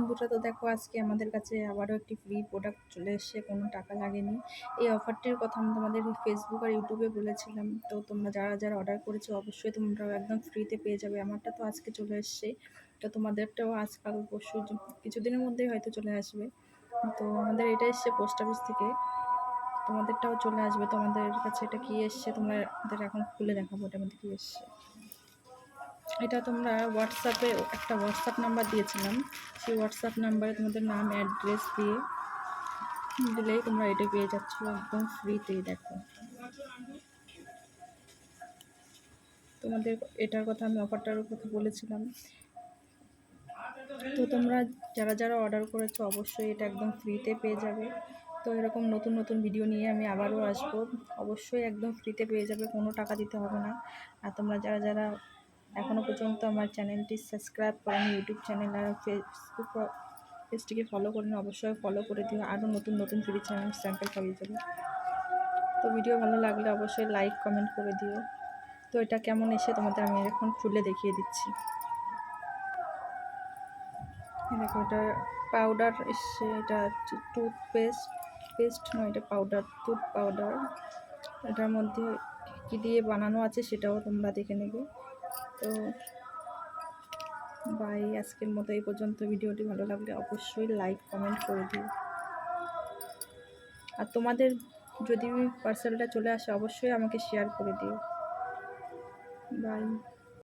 বন্ধুরা, তো দেখো আজকে আমাদের কাছে আবারও একটি ফ্রি প্রোডাক্ট চলে এসেছে, কোনো টাকা লাগেনি। এই অফারটির কথা আমি তোমাদের ফেসবুক আর ইউটিউবে বলেছিলাম। তো তোমরা যারা যারা অর্ডার করেছো অবশ্যই তোমরা একদম ফ্রিতে পেয়ে যাবে। আমারটা তো আজকে চলে এসছে, তো তোমাদেরটাও আজকাল পরশু কিছুদিনের মধ্যেই হয়তো চলে আসবে। তো আমাদের এটা এসছে পোস্ট অফিস থেকে, তোমাদেরটাও চলে আসবে। তোমাদের কাছে এটা কি এসছে তোমাদের এখন খুলে দেখাবো এটার মধ্যে কি এসছে। এটা তোমরা হোয়াটসঅ্যাপে একটা হোয়াটসঅ্যাপ নাম্বার দিয়েছিলাম, সেই হোয়াটসঅ্যাপ নাম্বারে তোমাদের নাম অ্যাড্রেস দিয়ে দিলেই তোমরা এটা পেয়ে যাচ্ছ একদম ফ্রিতেই। দেখো তোমাদের এটার কথা আমি অফারটার কথা বলেছিলাম। তো তোমরা যারা যারা অর্ডার করেছো অবশ্যই এটা একদম ফ্রিতে পেয়ে যাবে। তো এরকম নতুন নতুন ভিডিও নিয়ে আমি আবারও আসবো, অবশ্যই একদম ফ্রিতে পেয়ে যাবে, কোনো টাকা দিতে হবে না। আর তোমরা যারা যারা এখনও পর্যন্ত আমার চ্যানেলটি সাবস্ক্রাইব করেন, ইউটিউব চ্যানেল আর ফেসবুক পেজটিকে ফলো করেন, অবশ্যই ফলো করে দিও, আরও নতুন নতুন ফ্রি চ্যানেল স্যাম্পল পাওয়া যাবে। তো ভিডিও ভালো লাগলে অবশ্যই লাইক কমেন্ট করে দিও। তো এটা কেমন এসে তোমাদের আমি এখন খুলে দেখিয়ে দিচ্ছি। দেখো এটা পাউডার এসছে, এটা পেস্ট নয়, এটা পাউডার, টুথ পাউডার। এটার মধ্যে কী দিয়ে বানানো আছে সেটাও তোমরা দেখে নেবে। তো বাই, আজকের মতো এই পর্যন্ত। ভিডিওটি ভালো লাগলে অবশ্যই লাইক কমেন্ট করে দিও। আর তোমাদের যদি পার্সেলটা চলে আসে অবশ্যই আমাকে শেয়ার করে দিও। বাই।